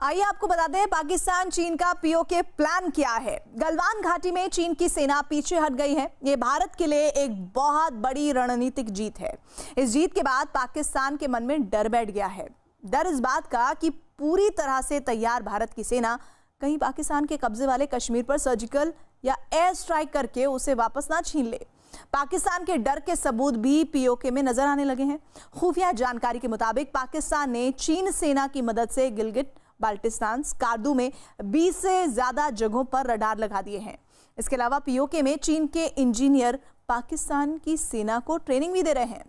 आइए आपको बता दें पाकिस्तान चीन का पीओके प्लान क्या है। गलवान घाटी में चीन की सेना पीछे हट गई है। ये भारत के लिए एक बहुत बड़ी रणनीतिक जीत है। इस जीत के बाद पाकिस्तान के मन में डर बैठ गया है। डर इस बात का कि पूरी तरह से तैयार भारत की सेना कहीं पाकिस्तान के कब्जे वाले कश्मीर पर सर्जिकल या एयर स्ट्राइक करके उसे वापस ना छीन ले। पाकिस्तान के डर के सबूत भी पीओके में नजर आने लगे हैं। खुफिया जानकारी के मुताबिक पाकिस्तान ने चीन सेना की मदद से गिलगिट बाल्टिस्तान स्कार्दू में 20 से ज्यादा जगहों पर रडार लगा दिए हैं। इसके अलावा पीओके में चीन के इंजीनियर पाकिस्तान की सेना को ट्रेनिंग भी दे रहे हैं।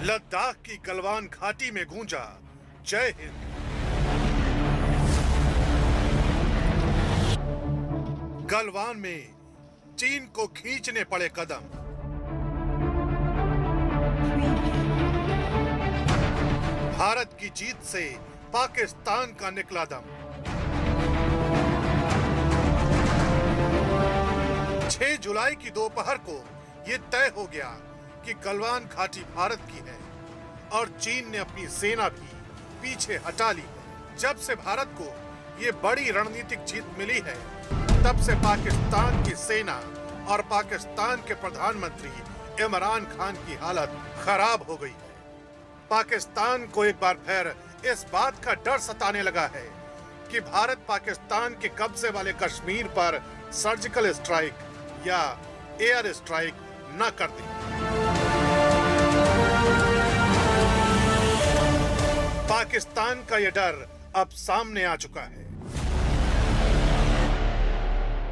लद्दाख की गलवान घाटी में गूंजा जय हिंद। गलवान में चीन को खींचने पड़े कदम। भारत की जीत से पाकिस्तान का निकला दम। 6 जुलाई की दोपहर को यह तय हो गया कि गलवान घाटी भारत की है और चीन ने अपनी सेना भी पीछे हटा ली है। जब से भारत को ये बड़ी रणनीतिक जीत मिली है, तब से पाकिस्तान की सेना और पाकिस्तान के प्रधानमंत्री इमरान खान की हालत खराब हो गई है। पाकिस्तान को एक बार फिर इस बात का डर सताने लगा है कि भारत पाकिस्तान के कब्जे वाले कश्मीर पर सर्जिकल स्ट्राइक या एयर स्ट्राइक न कर दे। पाकिस्तान का यह डर अब सामने आ चुका है।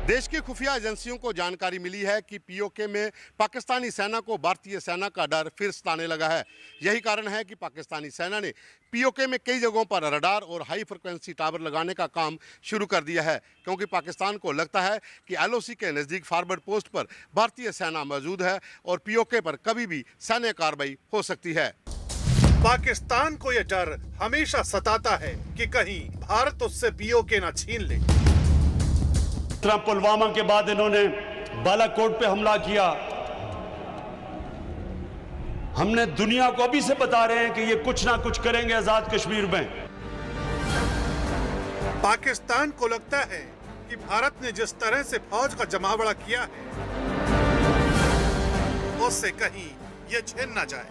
देश की खुफिया एजेंसियों को जानकारी मिली है कि पीओके में पाकिस्तानी सेना को भारतीय सेना का डर फिर सताने लगा है। यही कारण है कि पाकिस्तानी सेना ने पीओके में कई जगहों पर रडार और हाई फ्रिक्वेंसी टावर लगाने का काम शुरू कर दिया है, क्योंकि पाकिस्तान को लगता है कि एलओसी के नज़दीक फॉरवर्ड पोस्ट पर भारतीय सेना मौजूद है और पीओके पर कभी भी सैन्य कार्रवाई हो सकती है। पाकिस्तान को यह डर हमेशा सताता है कि कहीं भारत उससे पीओके न छीन ले। पुलवामा के बाद इन्होंने बालाकोट पे हमला किया। हमने दुनिया को अभी से बता रहे हैं कि ये कुछ ना कुछ करेंगे आजाद कश्मीर में। पाकिस्तान को लगता है कि भारत ने जिस तरह से फौज का जमावड़ा किया है, उससे कहीं ये छिन न जाए।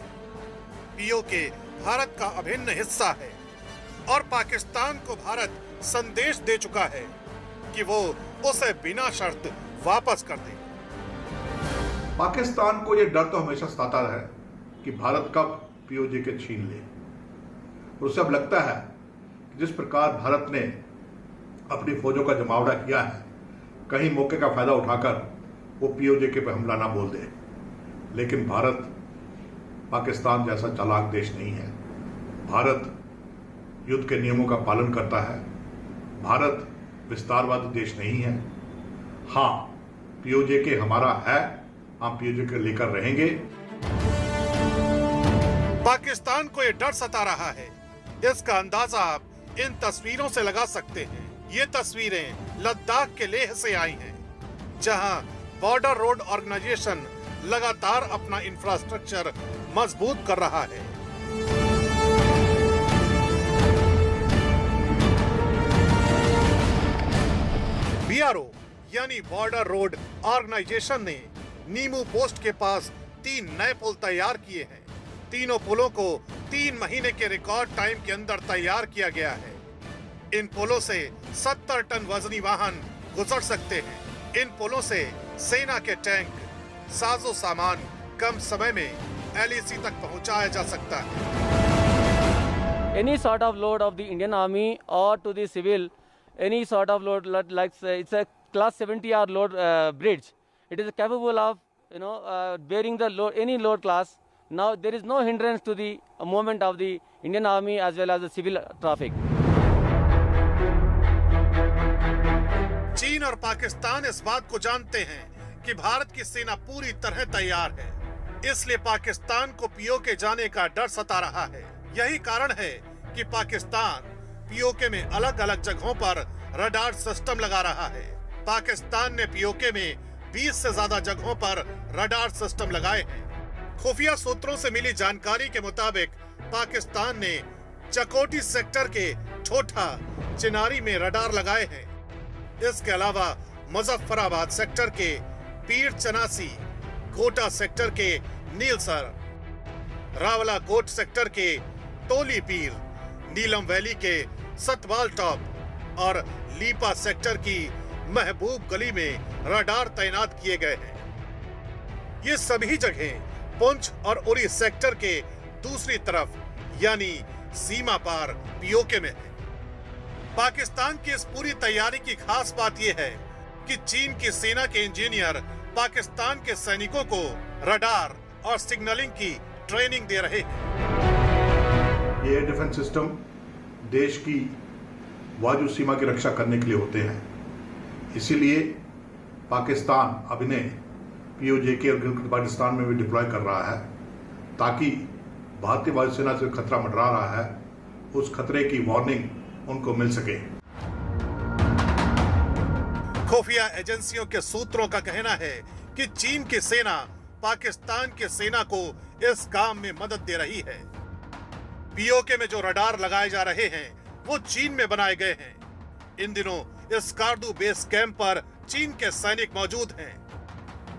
पीओके भारत का अभिन्न हिस्सा है और पाकिस्तान को भारत संदेश दे चुका है कि वो उसे बिना शर्त वापस कर दे। पाकिस्तान को यह डर तो हमेशा सताता है कि भारत कब पीओके छीन ले। और उसे अब लगता है कि जिस प्रकार भारत ने अपनी फौजों का जमावड़ा किया है, कहीं मौके का फायदा उठाकर वो पीओके पर हमला ना बोल दे। लेकिन भारत पाकिस्तान जैसा चालाक देश नहीं है। भारत युद्ध के नियमों का पालन करता है। भारत विस्तारवादी देश नहीं है। हाँ, पीओके हमारा है, हम पीओके लेकर रहेंगे। पाकिस्तान को यह डर सता रहा है। इसका अंदाजा आप इन तस्वीरों से लगा सकते हैं। ये तस्वीरें लद्दाख के लेह से आई हैं, जहां बॉर्डर रोड ऑर्गेनाइजेशन लगातार अपना इंफ्रास्ट्रक्चर मजबूत कर रहा है। बीआरओ यानी बॉर्डर रोड ऑर्गेनाइजेशन ने नीमू पोस्ट के पास 3 नए पुल तैयार किए हैं। तीनों पुलों को 3 महीने के रिकॉर्ड टाइम के अंदर तैयार किया गया है। इन पुलों से 70 टन वजनी वाहन गुजर सकते हैं। इन पुलों से सेना के टैंक, साजो सामान कम समय में एलएसी तक पहुंचाया जा सकता है। Any sort of load of the Indian Army or to the civil, any sort of load like it's a class 70R load bridge. It is capable of bearing the load, any load class. Now there is no hindrance to the movement of the Indian Army as well as the civil traffic. चीन और पाकिस्तान इस बात को जानते हैं कि भारत की सेना पूरी तरह तैयार है, इसलिए पाकिस्तान को पीओके जाने का डर सता रहा है। यही कारण है कि पाकिस्तान पीओके में अलग अलग जगहों पर रडार सिस्टम लगा रहा है। पाकिस्तान ने पीओके में 20 से ज्यादा जगहों पर रडार सिस्टम लगाए हैं। खुफिया सूत्रों से मिली जानकारी के मुताबिक पाकिस्तान ने चकोटी सेक्टर के ठोठा, चिनारी में रडार लगाए हैं। इसके अलावा मुजफ्फराबाद सेक्टर के पीर चनासी, कोटा सेक्टर के नीलसर, रावलाकोट सेक्टर के टोली पीर, नीलम वैली के सतवाल टॉप और लीपा सेक्टर की महबूब गली में रडार तैनात किए गए हैं। ये सभी जगहें पुंछ और उरी सेक्टर के दूसरी तरफ यानी सीमा पार पीओके में है। पाकिस्तान की इस पूरी तैयारी की खास बात यह है कि चीन की सेना के इंजीनियर पाकिस्तान के सैनिकों को रडार और सिग्नलिंग की ट्रेनिंग दे रहे हैं। ये एयर डिफेंस सिस्टम देश की वायु सीमा की रक्षा करने के लिए होते हैं। इसीलिए पाकिस्तान अब इन्हें पीओजे और गिलगित बाल्टिस्तान में भी डिप्लॉय कर रहा है, ताकि भारतीय वायुसेना से खतरा मंडरा रहा है, उस खतरे की वार्निंग उनको मिल सके। खुफिया एजेंसियों के सूत्रों का कहना है कि चीन की सेना पाकिस्तान की सेना को इस काम में मदद दे रही है। पीओके में जो रडार लगाए जा रहे हैं वो चीन में बनाए गए हैं। इन दिनों स्कार्दू बेस कैंप पर चीन के सैनिक मौजूद हैं।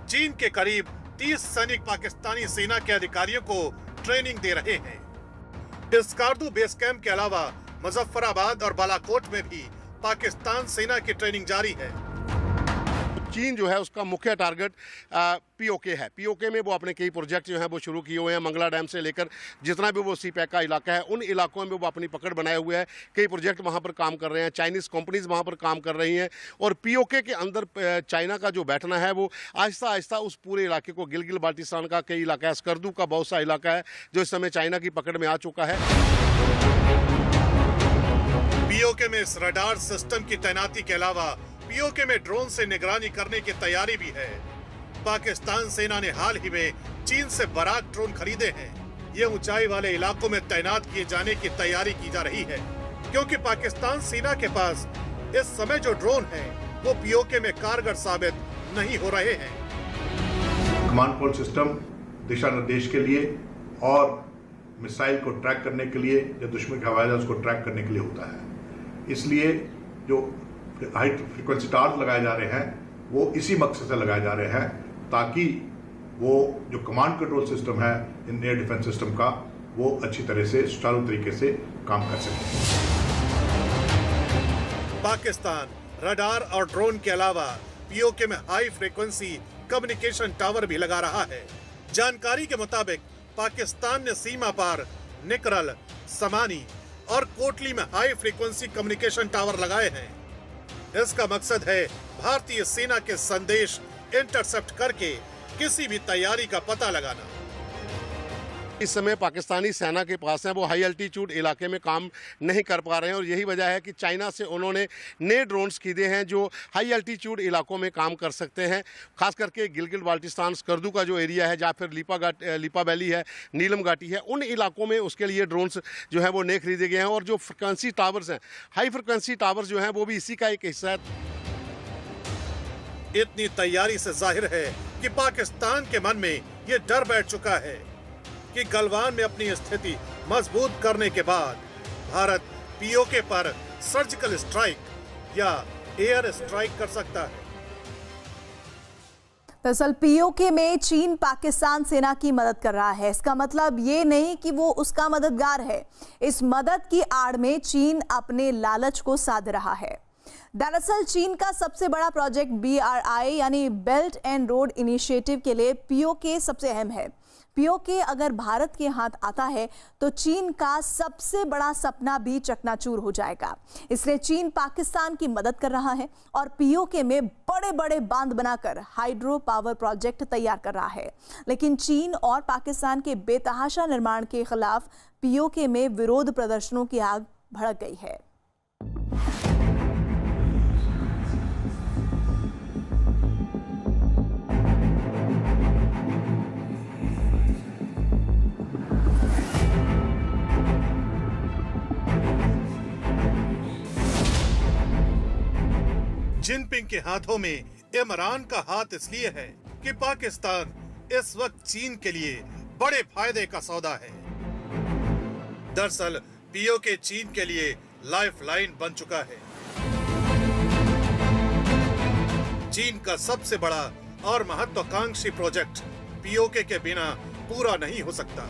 चीन के करीब 30 सैनिक पाकिस्तानी सेना के अधिकारियों को ट्रेनिंग दे रहे हैं। स्कार्दू बेस कैंप के अलावा मुजफ्फराबाद और बालाकोट में भी पाकिस्तान सेना की ट्रेनिंग जारी है। चीन जो है उसका मुख्य टारगेट पीओके है। पीओके में वो अपने कई प्रोजेक्ट जो हैं वो शुरू किए हुए हैं। मंगला डैम से लेकर जितना भी वो सी पैक का इलाका है, उन इलाकों में वो अपनी पकड़ बनाए हुए हैं। कई प्रोजेक्ट वहाँ पर काम कर रहे हैं, चाइनीज़ कंपनीज वहाँ पर काम कर रही हैं। और पीओके के अंदर चाइना का जो बैठना है वो आहिस्ता आहिस्ता उस पूरे इलाके को, गिलगित बाल्टिस्तान का कई इलाका है, स्कर्दू का बहुत सा इलाका है जो इस समय चाइना की पकड़ में आ चुका है। पीओके में इस रडार सिस्टम की तैनाती के अलावा पीओके में ड्रोन से निगरानी करने की तैयारी भी है। पाकिस्तान सेना ने हाल ही में चीन से बराक ड्रोन खरीदे हैं। ये ऊंचाई वाले इलाकों में तैनात किए जाने की तैयारी की जा रही है, क्योंकि पाकिस्तान सेना के पास इस समय जो ड्रोन हैं वो पीओके में कारगर साबित नहीं हो रहे हैं। कमांड कंट्रोल सिस्टम दिशा निर्देश के लिए और मिसाइल को ट्रैक करने के लिए या दुश्मन के हवाई जहाज को ट्रैक करने के लिए होता है। इसलिए जो हाई फ्रीक्वेंसी टावर्स लगाए जा रहे हैं वो इसी मकसद से लगाए जा रहे हैं, ताकि वो जो कमांड कंट्रोल सिस्टम है इन एयर डिफेंस सिस्टम का वो अच्छी तरह से सुचारू तरीके से काम कर सके। पाकिस्तान रडार और ड्रोन के अलावा पीओके में हाई फ्रीक्वेंसी कम्युनिकेशन टावर भी लगा रहा है। जानकारी के मुताबिक पाकिस्तान ने सीमा पार निकरल, समानी और कोटली में हाई फ्रीक्वेंसी कम्युनिकेशन टावर लगाए हैं। इसका मकसद है भारतीय सेना के संदेश इंटरसेप्ट करके किसी भी तैयारी का पता लगाना। इस समय पाकिस्तानी सेना के पास है वो हाई अल्टीट्यूड इलाके में काम नहीं कर पा रहे हैं, और यही वजह है कि चाइना से उन्होंने नए ड्रोन्स खरीदे हैं जो हाई अल्टीट्यूड इलाकों में काम कर सकते हैं। खास करके गिलगित बाल्टिस्तान, स्कर्दू का जो एरिया है, जहाँ फिर लीपा वैली है, नीलम घाटी है, उन इलाकों में उसके लिए ड्रोन्स जो है वो नए खरीदे गए हैं। और जो फ्रिक्वेंसी टावर्स हैं, हाई फ्रिक्वेंसी टावर्स जो हैं वो भी इसी का एक हिस्सा है। इतनी तैयारी से जाहिर है कि पाकिस्तान के मन में ये डर बैठ चुका है कि गलवान में अपनी स्थिति मजबूत करने के बाद भारत पीओके पर सर्जिकल स्ट्राइक या एयर स्ट्राइक कर सकता है। दरअसल पीओके में चीन पाकिस्तान सेना की मदद कर रहा है। इसका मतलब ये नहीं कि वो उसका मददगार है। इस मदद की आड़ में चीन अपने लालच को साध रहा है। दरअसल चीन का सबसे बड़ा प्रोजेक्ट BRI यानी बेल्ट एंड रोड इनिशिएटिव के लिए पीओके सबसे अहम है। पीओके अगर भारत के हाथ आता है तो चीन का सबसे बड़ा सपना भी चकनाचूर हो जाएगा। इसलिए चीन पाकिस्तान की मदद कर रहा है और पीओके में बड़े बड़े बांध बनाकर हाइड्रो पावर प्रोजेक्ट तैयार कर रहा है। लेकिन चीन और पाकिस्तान के बेतहाशा निर्माण के खिलाफ पीओके में विरोध प्रदर्शनों की आग भड़क गई है। जिनपिंग के हाथों में इमरान का हाथ इसलिए है कि पाकिस्तान इस वक्त चीन के लिए बड़े फायदे का सौदा है। दरअसल पीओके चीन के लिए लाइफलाइन बन चुका है। चीन का सबसे बड़ा और महत्वाकांक्षी प्रोजेक्ट पीओके के बिना पूरा नहीं हो सकता।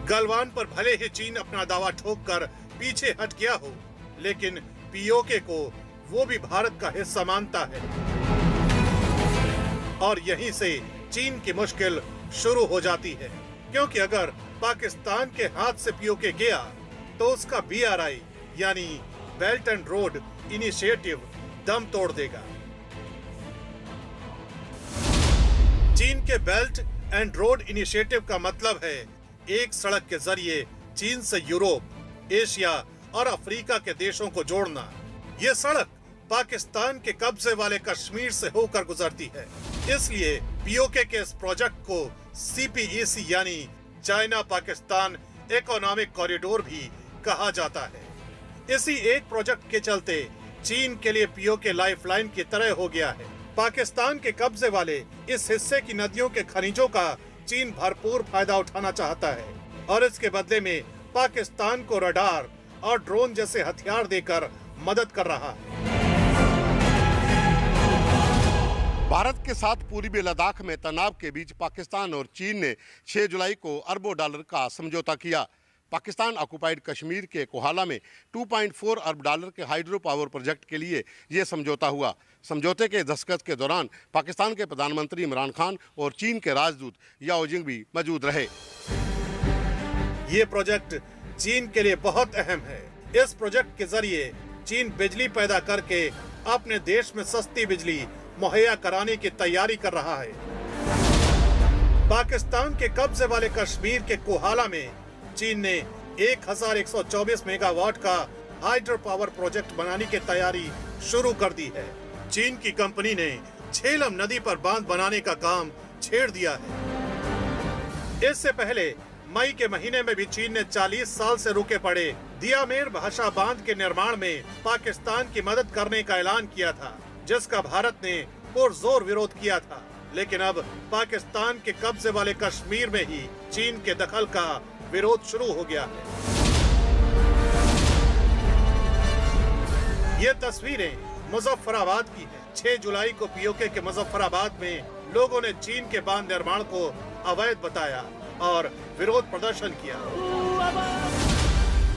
गलवान पर भले ही चीन अपना दावा ठोककर पीछे हट गया हो, लेकिन पीओके को वो भी भारत का हिस्सा मानता है और यहीं से चीन की मुश्किल शुरू हो जाती है, क्योंकि अगर पाकिस्तान के हाथ से पीओके गया तो उसका बीआरआई यानी बेल्ट एंड रोड इनिशिएटिव दम तोड़ देगा। चीन के बेल्ट एंड रोड इनिशिएटिव का मतलब है एक सड़क के जरिए चीन से यूरोप, एशिया और अफ्रीका के देशों को जोड़ना। ये सड़क पाकिस्तान के कब्जे वाले कश्मीर से होकर गुजरती है। इसलिए पीओके के इस प्रोजेक्ट को सीपीईसी यानी चाइना पाकिस्तान इकोनॉमिक कॉरिडोर भी कहा जाता है। इसी एक प्रोजेक्ट के चलते चीन के लिए पीओके लाइफलाइन की तरह हो गया है। पाकिस्तान के कब्जे वाले इस हिस्से की नदियों के खनिजों का चीन भरपूर फायदा उठाना चाहता है और इसके बदले में पाकिस्तान को रडार और ड्रोन जैसे हथियार देकर मदद कर रहा है। भारत के साथ पूर्वी लद्दाख में तनाव के बीच पाकिस्तान और चीन ने 6 जुलाई को अरबों डॉलर का समझौता किया। पाकिस्तान ऑक्युपाइड कश्मीर के कोहाला में 2.4 अरब डॉलर के हाइड्रो पावर प्रोजेक्ट के लिए यह समझौता हुआ। समझौते के दस्तखत के दौरान पाकिस्तान के प्रधानमंत्री इमरान खान और चीन के राजदूत याओ जिंग भी मौजूद रहे। ये प्रोजेक्ट चीन के लिए बहुत अहम है। इस प्रोजेक्ट के जरिए चीन बिजली पैदा करके अपने देश में सस्ती बिजली मुहैया कराने की तैयारी कर रहा है। पाकिस्तान के कब्जे वाले कश्मीर के कोहाला में चीन ने 1124 मेगावाट का हाइड्रो पावर प्रोजेक्ट बनाने की तैयारी शुरू कर दी है। चीन की कंपनी ने झेलम नदी पर बांध बनाने का काम छेड़ दिया है। इससे पहले मई के महीने में भी चीन ने 40 साल से रुके पड़े दियामेर भाषा बांध के निर्माण में पाकिस्तान की मदद करने का ऐलान किया था, जिसका भारत ने पुरजोर विरोध किया था। लेकिन अब पाकिस्तान के कब्जे वाले कश्मीर में ही चीन के दखल का विरोध शुरू हो गया है। ये तस्वीरें मुजफ्फराबाद की है। 6 जुलाई को पीओके के मुजफ्फराबाद में लोगों ने चीन के बांध निर्माण को अवैध बताया और विरोध प्रदर्शन किया।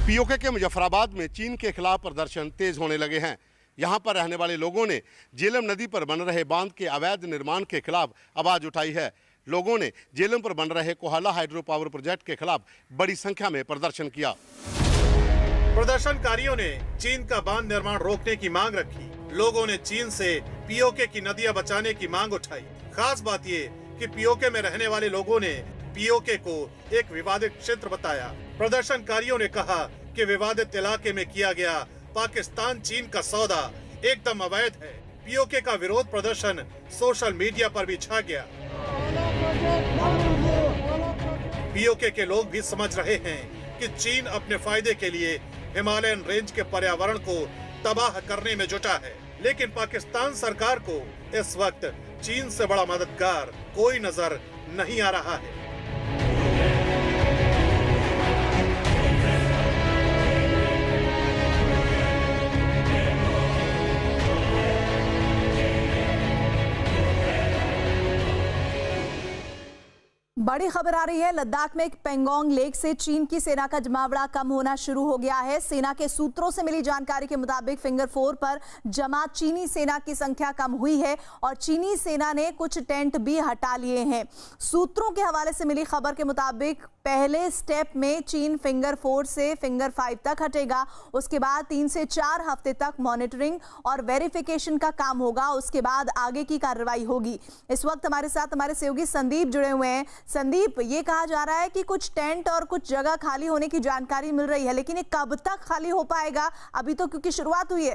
पीओके के मुजफ्फराबाद में चीन के खिलाफ प्रदर्शन तेज होने लगे हैं। यहाँ पर रहने वाले लोगों ने झेलम नदी पर बन रहे बांध के अवैध निर्माण के खिलाफ आवाज उठाई है। लोगों ने झेलम पर बन रहे कोहाला हाइड्रो पावर प्रोजेक्ट के खिलाफ बड़ी संख्या में प्रदर्शन किया। प्रदर्शनकारियों ने चीन का बांध निर्माण रोकने की मांग रखी। लोगों ने चीन से पीओके की नदियां बचाने की मांग उठाई। खास बात ये कि पीओके में रहने वाले लोगों ने पीओके को एक विवादित क्षेत्र बताया। प्रदर्शनकारियों ने कहा कि विवादित इलाके में किया गया पाकिस्तान चीन का सौदा एकदम अवैध है। पीओके का विरोध प्रदर्शन सोशल मीडिया पर भी छा गया। पीओके के लोग भी समझ रहे हैं कि चीन अपने फायदे के लिए हिमालयन रेंज के पर्यावरण को तबाह करने में जुटा है, लेकिन पाकिस्तान सरकार को इस वक्त चीन से बड़ा मददगार कोई नजर नहीं आ रहा है। बड़ी खबर आ रही है। लद्दाख में एक पेंगोंग लेक से चीन की सेना का जमावड़ा कम होना शुरू हो गया है। सेना के सूत्रों से मिली जानकारी के मुताबिक फिंगर 4 पर जमा चीनी सेना की संख्या कम हुई है और चीनी सेना ने कुछ टेंट भी हटा लिए हैं। सूत्रों के हवाले से मिली खबर के मुताबिक पहले स्टेप में चीन फिंगर 4 से फिंगर 5 तक हटेगा। उसके बाद 3 से 4 हफ्ते तक मॉनिटरिंग और वेरिफिकेशन का काम होगा। उसके बाद आगे की कार्रवाई होगी। इस वक्त हमारे साथ हमारे सहयोगी संदीप जुड़े हुए हैं। संदीप, ये कहा जा रहा है कि कुछ टेंट और कुछ जगह खाली होने की जानकारी मिल रही है, लेकिन ये कब तक खाली हो पाएगा? अभी तो क्योंकि शुरुआत हुई है।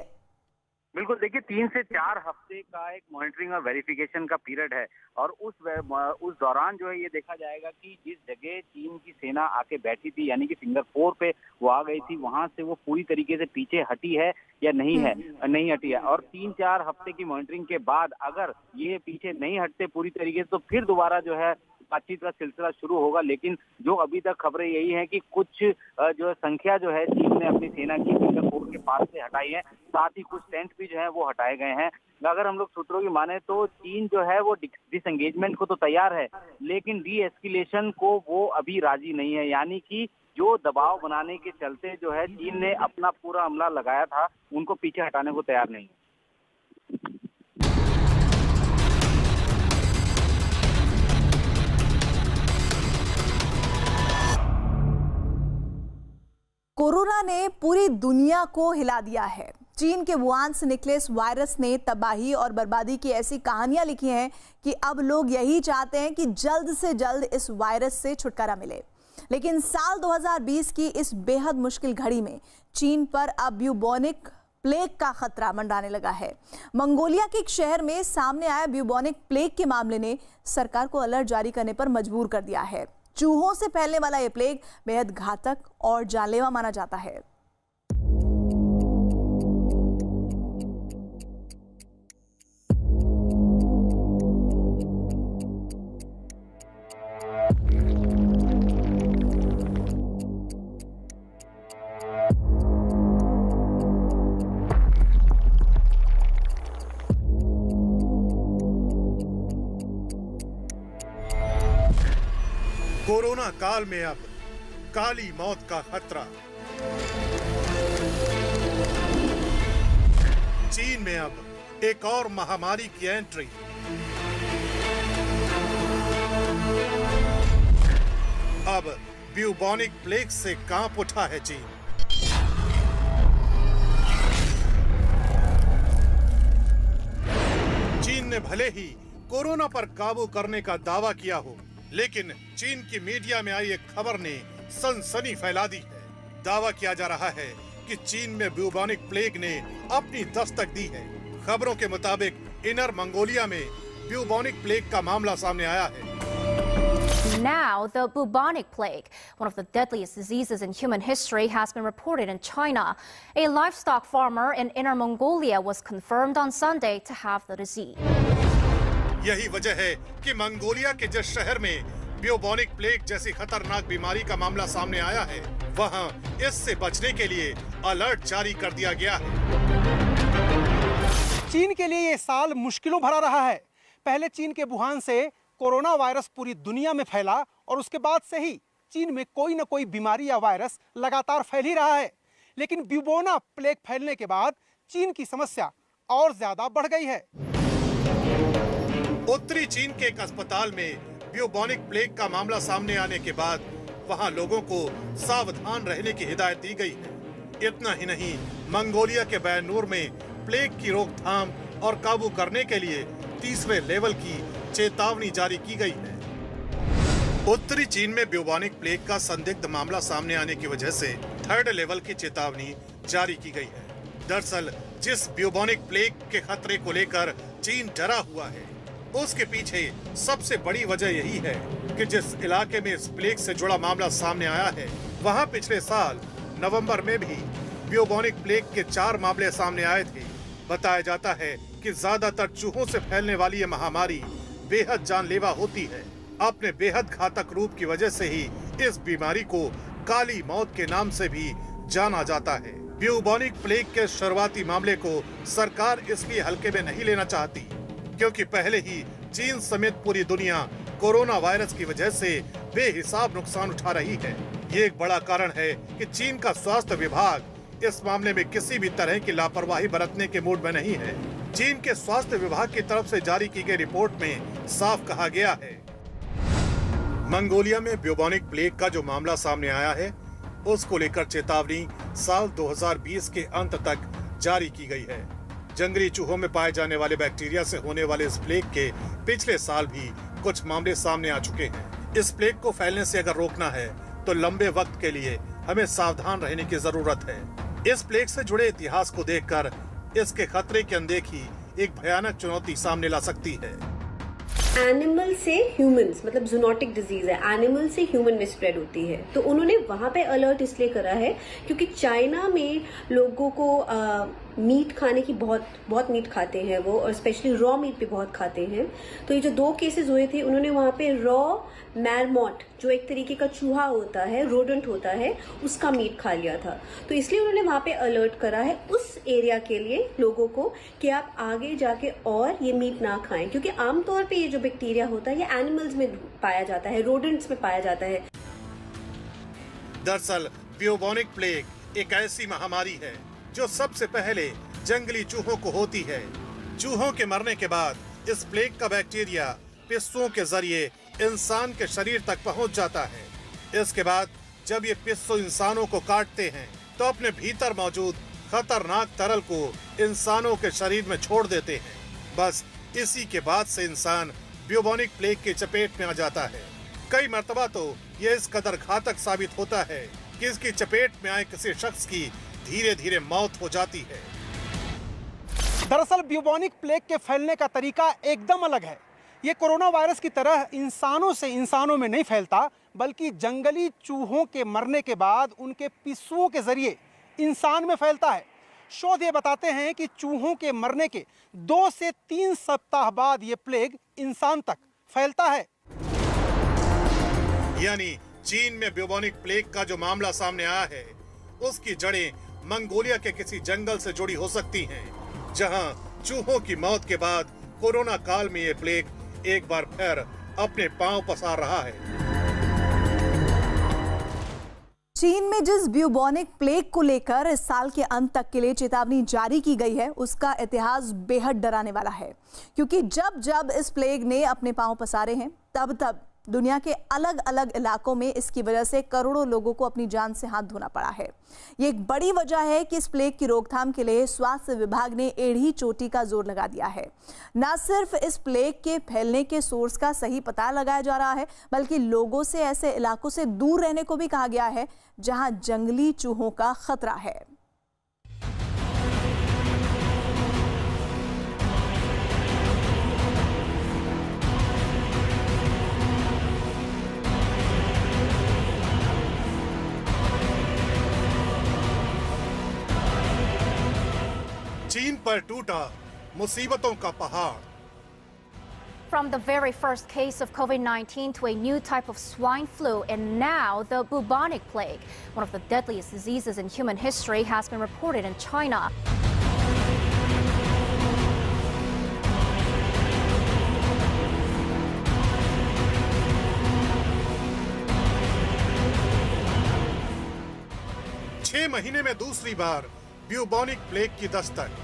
बिल्कुल, देखिए 3 से 4 हफ्ते का एक मॉनिटरिंग और वेरिफिकेशन का पीरियड है और उस दौरान जो है ये देखा जाएगा कि जिस जगह चीन की सेना आके बैठी थी, यानी कि फिंगर 4 पे वो आ गई थी, वहां से वो पूरी तरीके से पीछे हटी है या नहीं है, नहीं हटी है। और 3-4 हफ्ते की मॉनिटरिंग के बाद अगर ये पीछे नहीं हटते पूरी तरीके से तो फिर दोबारा जो है बातचीत का सिलसिला शुरू होगा। लेकिन जो अभी तक खबरें यही है कि कुछ जो संख्या जो है चीन ने अपनी सेना की फिंगर 4 के पास से हटाई है, साथ ही कुछ टेंट भी जो है वो हटाए गए हैं। अगर हम लोग सूत्रों की माने तो चीन जो है वो डिसएंगेजमेंट को तो तैयार है, लेकिन डी एस्केलेशन को वो अभी राजी नहीं है। यानी कि जो दबाव बनाने के चलते जो है चीन ने अपना पूरा हमला लगाया था, उनको पीछे हटाने को तैयार नहीं है। कोरोना ने पूरी दुनिया को हिला दिया है। चीन के वुहान से निकले इस वायरस ने तबाही और बर्बादी की ऐसी कहानियां लिखी हैं कि अब लोग यही चाहते हैं कि जल्द से जल्द इस वायरस से छुटकारा मिले। लेकिन साल 2020 की इस बेहद मुश्किल घड़ी में चीन पर अब ब्यूबोनिक प्लेग का खतरा मंडराने लगा है। मंगोलिया के एक शहर में सामने आया ब्यूबोनिक प्लेग के मामले ने सरकार को अलर्ट जारी करने पर मजबूर कर दिया है। चूहों से फैलने वाला यह प्लेग बेहद घातक और जानलेवा माना जाता है। कोरोना काल में अब काली मौत का खतरा। चीन में अब एक और महामारी की एंट्री। अब ब्यूबोनिक प्लेग से कांप उठा है चीन। चीन ने भले ही कोरोना पर काबू करने का दावा किया हो, लेकिन चीन की मीडिया में आई एक खबर ने सनसनी फैला दी है। दावा किया जा रहा है कि चीन में ब्यूबोनिक प्लेग ने अपनी दस्तक दी है। खबरों के मुताबिक इनर मंगोलिया में ब्यूबोनिक प्लेग का मामला सामने आया है। Now, the bubonic plague, one of the deadliest diseases in human history, has been reported in China. A livestock farmer in Inner Mongolia was confirmed on Sunday to have the disease. यही वजह है कि Mongolia के जिस शहर में bubonic plague जैसी खतरनाक बीमारी का मामला सामने आया है, वहां इससे बचने के लिए अलर्ट जारी कर दिया गया है। चीन के लिए ये साल मुश्किलों भरा रहा है। पहले चीन के वुहान से कोरोना वायरस पूरी दुनिया में फैला और उसके बाद से ही चीन में कोई न कोई बीमारी या वायरस लगातार फैल ही रहा है। लेकिन ब्यूबोना प्लेग फैलने के बाद चीन की समस्या और ज्यादा बढ़ गई है। उत्तरी चीन के एक अस्पताल में ब्यूबोनिक प्लेग का मामला सामने आने के बाद वहां लोगों को सावधान रहने की हिदायत दी गई है। इतना ही नहीं, मंगोलिया के बैनूर में प्लेग की रोकथाम और काबू करने के लिए तीसरे लेवल की चेतावनी जारी की गई है। उत्तरी चीन में ब्यूबोनिक प्लेग का संदिग्ध मामला सामने आने की वजह से थर्ड लेवल की चेतावनी जारी की गई है। दरअसल जिस ब्यूबोनिक प्लेग के खतरे को लेकर चीन डरा हुआ है, उसके पीछे सबसे बड़ी वजह यही है कि जिस इलाके में इस प्लेग से जुड़ा मामला सामने आया है, वहां पिछले साल नवंबर में भी ब्यूबोनिक प्लेग के 4 मामले सामने आए थे। बताया जाता है कि ज्यादातर चूहों से फैलने वाली ये महामारी बेहद जानलेवा होती है। अपने बेहद घातक रूप की वजह से ही इस बीमारी को काली मौत के नाम से भी जाना जाता है। ब्यूबोनिक प्लेग के शुरुआती मामले को सरकार इसलिए हल्के में नहीं लेना चाहती, क्योंकि पहले ही चीन समेत पूरी दुनिया कोरोना वायरस की वजह से बेहिसाब नुकसान उठा रही है। ये एक बड़ा कारण है कि चीन का स्वास्थ्य विभाग इस मामले में किसी भी तरह की लापरवाही बरतने के मूड में नहीं है। चीन के स्वास्थ्य विभाग की तरफ से जारी की गई रिपोर्ट में साफ कहा गया है, मंगोलिया में ब्यूबोनिक प्लेग का जो मामला सामने आया है, उसको लेकर चेतावनी साल 2020 के अंत तक जारी की गई है। जंगली चूहों में पाए जाने वाले बैक्टीरिया से होने वाले इस प्लेग के पिछले साल भी कुछ मामले सामने आ चुके हैं। इस प्लेग को फैलने से अगर रोकना है तो लंबे वक्त के लिए हमें सावधान रहने की जरूरत है। इस प्लेग से जुड़े इतिहास को देखकर इसके खतरे की अनदेखी एक भयानक चुनौती सामने ला सकती है। एनिमल से ह्यूमंस, मतलब जूनोटिक डिजीज है, एनिमल से ह्यूमन में स्प्रेड होती है। तो उन्होंने वहां पे अलर्ट इसलिए करा है क्योंकि चाइना में लोगों को मीट खाने की बहुत मीट खाते हैं वो, और स्पेशली रॉ मीट भी बहुत खाते हैं। तो ये जो 2 केसेस हुए थे, उन्होंने वहां पे रॉ मैरमॉट, जो एक तरीके का चूहा होता है, रोडेंट होता है, उसका मीट खा लिया था। तो इसलिए उन्होंने वहां पे अलर्ट करा है उस एरिया के लिए लोगों को कि आप आगे जाके और ये मीट ना खाएं, क्योंकि आमतौर पे ये जो बैक्टीरिया होता है ये एनिमल्स में पाया जाता है, रोडेंट्स में पाया जाता है। दरअसल ब्यूबोनिक प्लेग एक ऐसी महामारी है जो सबसे पहले जंगली चूहों को होती है। चूहों के मरने के बाद इस प्लेग का बैक्टीरिया पिस्सों के जरिए इंसान के शरीर तक पहुंच जाता है। इसके बाद जब ये पिस्सों इंसानों को काटते हैं तो अपने भीतर मौजूद खतरनाक तरल को इंसानों के शरीर में छोड़ देते हैं। बस इसी के बाद से इंसान ब्यूबोनिक प्लेग की चपेट में आ जाता है। कई मर्तबा तो ये इस कदर घातक साबित होता है कि इसकी चपेट में आए किसी शख्स की धीरे धीरे मौत हो जाती है। दरअसल ब्यूबोनिक प्लेग के फैलने का तरीका एकदम अलग है। ये कोरोना वायरस की तरह इंसानों से इंसानों में नहीं फैलता, बल्कि जंगली चूहों के मरने के बाद उनके पिस्सुओं के जरिए इंसान में फैलता है। शोध ये बताते हैं कि चूहों के मरने के 2 से 3 सप्ताह बाद ये प्लेग इंसान तक फैलता है। यानी चीन में ब्यूबोनिक प्लेग का जो मामला सामने आया है, उसकी जड़ें मंगोलिया के किसी जंगल से जुड़ी हो सकती हैं, जहां चूहों की मौत के बाद कोरोना काल में ये प्लेग एक बार फिर अपने पांव पसार रहा है। चीन में जिस ब्यूबोनिक प्लेग को लेकर इस साल के अंत तक के लिए चेतावनी जारी की गई है, उसका इतिहास बेहद डराने वाला है, क्योंकि जब जब इस प्लेग ने अपने पांव पसारे हैं, तब तब दुनिया के अलग अलग इलाकों में इसकी वजह से करोड़ों लोगों को अपनी जान से हाथ धोना पड़ा है। ये एक बड़ी वजह है कि इस प्लेग की रोकथाम के लिए स्वास्थ्य विभाग ने एड़ी चोटी का जोर लगा दिया है। न सिर्फ इस प्लेग के फैलने के सोर्स का सही पता लगाया जा रहा है, बल्कि लोगों से ऐसे इलाकों से दूर रहने को भी कहा गया है जहां जंगली चूहों का खतरा है। चीन पर टूटा मुसीबतों का पहाड़। From the very first case of COVID-19 to a new type of swine flu, and now the bubonic plague, one of the deadliest diseases in human history, has been reported in China. छह महीने में दूसरी बार bubonic plague की दस्तक।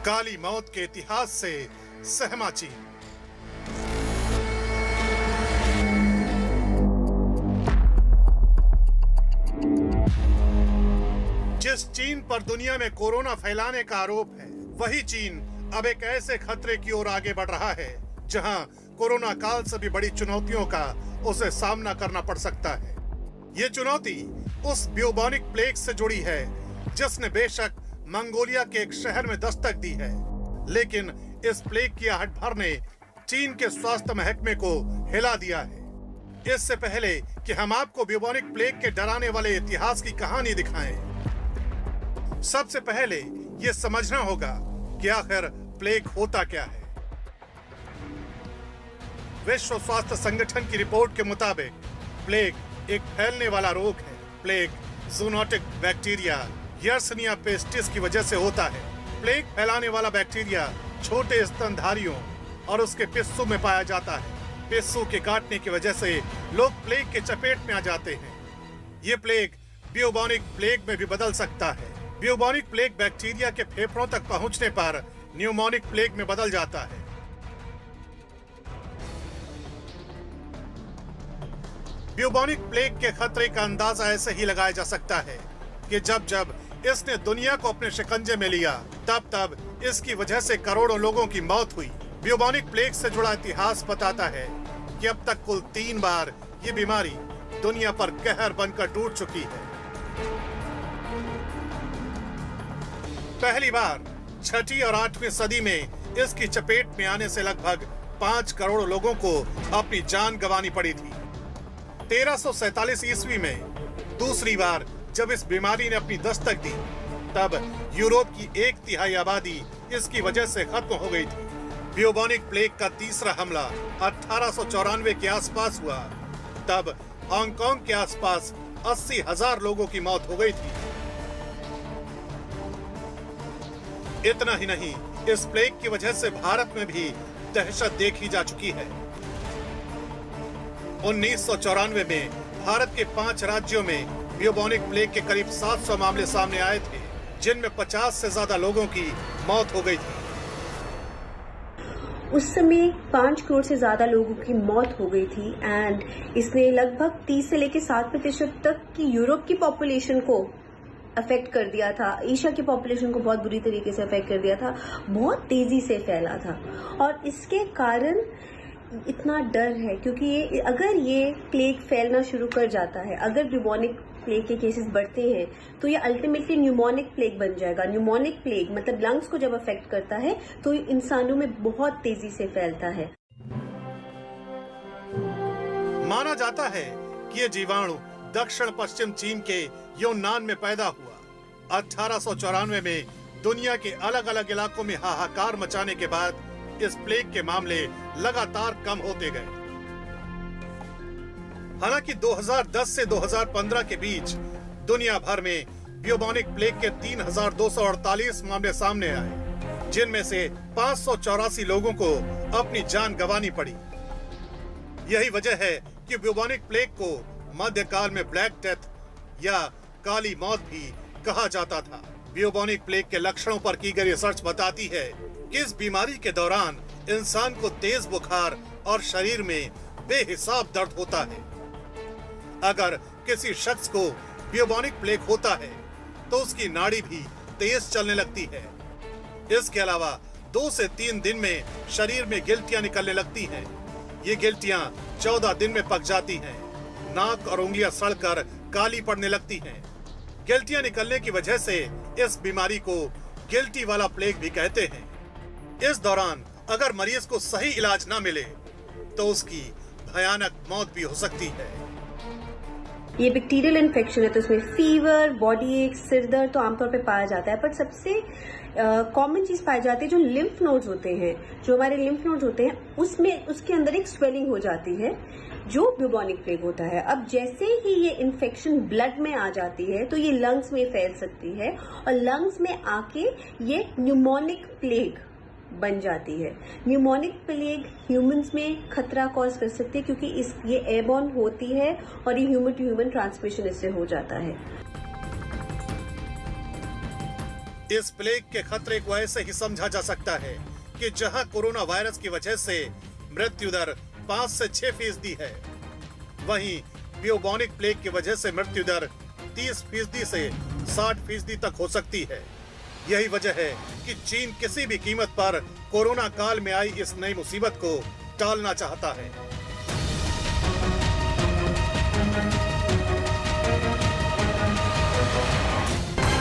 काली मौत के इतिहास से सहमा चीन। जिस चीन पर दुनिया में कोरोना फैलाने का आरोप है, वही चीन अब एक ऐसे खतरे की ओर आगे बढ़ रहा है जहां कोरोना काल से भी बड़ी चुनौतियों का उसे सामना करना पड़ सकता है। ये चुनौती उस ब्यूबोनिक प्लेग से जुड़ी है जिसने बेशक मंगोलिया के एक शहर में दस्तक दी है, लेकिन इस प्लेग की आहट भर ने चीन के स्वास्थ्य महकमे को हिला दिया है। इससे पहले कि हम आपको ब्यूबोनिक प्लेग के डराने वाले इतिहास की कहानी दिखाएं, सबसे पहले ये समझना होगा कि आखिर प्लेग होता क्या है। विश्व स्वास्थ्य संगठन की रिपोर्ट के मुताबिक प्लेग एक फैलने वाला रोग है। प्लेग जूनोटिक बैक्टीरिया यर्सनिया पेस्टिस की वजह से होता है। प्लेग फैलाने वाला बैक्टीरिया छोटे स्तनधारियों और उसके पिस्सों में पाया जाता है। पिस्सों के काटने की वजह से लोग प्लेग के चपेट में आ जाते हैं। ये प्लेग ब्यूबोनिक प्लेग में भी बदल सकता है। ब्यूबोनिक प्लेग बैक्टीरिया के फेफड़ों तक पहुंचने पर न्यूमोनिक प्लेग में बदल जाता है। ब्यूबोनिक प्लेग के खतरे का अंदाजा ऐसे ही लगाया जा सकता है कि जब जब इसने दुनिया को अपने शिकंजे में लिया, तब तब इसकी वजह से करोड़ों लोगों की मौत हुई। ब्यूबोनिक प्लेग से जुड़ा इतिहास बताता है कि अब तक कुल 3 बार ये बीमारी दुनिया पर कहर बनकर टूट चुकी है। पहली बार 6वीं और 8वीं सदी में इसकी चपेट में आने से लगभग 5 करोड़ लोगों को अपनी जान गंवानी पड़ी थी। 1347 ईस्वी में दूसरी बार जब इस बीमारी ने अपनी दस्तक दी, तब यूरोप की 1/3 आबादी इसकी वजह से खत्म हो गई थी। ब्यूबोनिक प्लेग का तीसरा हमला 1894 के आसपास हुआ, तब हांगकांग के आसपास 80,000 लोगों की मौत हो गई थी। इतना ही नहीं, इस प्लेग की वजह से भारत में भी दहशत देखी जा चुकी है। 1994 में भारत के 5 राज्यों में ब्यूबोनिक प्लेग के करीब 700 मामले सामने आए थे, जिनमें 50 से ज्यादा लोगों की मौत हो गई थी। उस समय 5 करोड़ से ज्यादा लोगों की मौत हो गई थी एंड इसने लगभग 30 से लेकर 7% तक की यूरोप की पॉपुलेशन को अफेक्ट कर दिया था। एशिया की पॉपुलेशन को बहुत बुरी तरीके से अफेक्ट कर दिया था। बहुत तेजी से फैला था और इसके कारण इतना डर है क्योंकि अगर ये प्लेग फैलना शुरू कर जाता है, अगर ब्यूबोनिक प्लेग के केसेस बढ़ते हैं तो ये अल्टीमेटली न्यूमोनिक प्लेग बन जाएगा। न्यूमोनिक प्लेग मतलब लंग्स को जब अफेक्ट करता है तो ये इंसानों में बहुत तेजी से फैलता है। माना जाता है कि ये जीवाणु दक्षिण पश्चिम चीन के यूनान में पैदा हुआ। 1894 में दुनिया के अलग अलग इलाकों में हाहाकार मचाने के बाद इस प्लेग के मामले लगातार कम होते गए। हालांकि 2010 से 2015 के बीच दुनिया भर में ब्यूबोनिक प्लेग के 3,248 मामले सामने आए, जिनमें से 584 लोगों को अपनी जान गंवानी पड़ी। यही वजह है कि ब्यूबोनिक प्लेग को मध्यकाल में ब्लैक डेथ या काली मौत भी कहा जाता था। ब्यूबोनिक प्लेग के लक्षणों पर की गई रिसर्च बताती है कि इस बीमारी के दौरान इंसान को तेज बुखार और शरीर में बेहिसाब दर्द होता है। अगर किसी शख्स को ब्यूबोनिक प्लेग होता है तो उसकी नाड़ी भी तेज चलने लगती है। इसके अलावा 2 से 3 दिन में शरीर में गिल्टियां निकलने लगती हैं। ये गिल्टियां 14 दिन में पक जाती हैं। नाक और उंगलियां सड़कर काली पड़ने लगती हैं। गिल्टियां निकलने की वजह से इस बीमारी को गिल्टी वाला प्लेग भी कहते हैं। इस दौरान अगर मरीज को सही इलाज न मिले तो उसकी भयानक मौत भी हो सकती है। ये बैक्टीरियल इन्फेक्शन है तो इसमें फीवर, बॉडी एक, सिर दर्द तो आमतौर पे पाया जाता है, पर सबसे कॉमन चीज पाई जाती है जो लिम्फ नोड्स होते हैं, जो हमारे लिम्फ नोड्स होते हैं उसमें उसके अंदर एक स्वेलिंग हो जाती है जो ब्यूबोनिक प्लेग होता है। अब जैसे ही ये इन्फेक्शन ब्लड में आ जाती है तो ये लंग्स में फैल सकती है और लंग्स में आके ये न्यूमोनिक प्लेग बन जाती है। न्यूमोनिक प्लेग ह्यूमंस में खतरा कॉज कर सकती है क्योंकि ये एयरबॉर्न होती है और ये ह्यूमन टू ह्यूमन ट्रांसमिशन इससे हो जाता है। इस प्लेग के खतरे को ऐसे ही समझा जा सकता है कि जहां कोरोना वायरस की वजह से मृत्यु दर 5 से 6% है, वहीं ब्यूबोनिक प्लेग की वजह से मृत्यु दर 30% से 60% तक हो सकती है। यही वजह है कि चीन किसी भी कीमत पर कोरोना काल में आई इस नई मुसीबत को टालना चाहता है।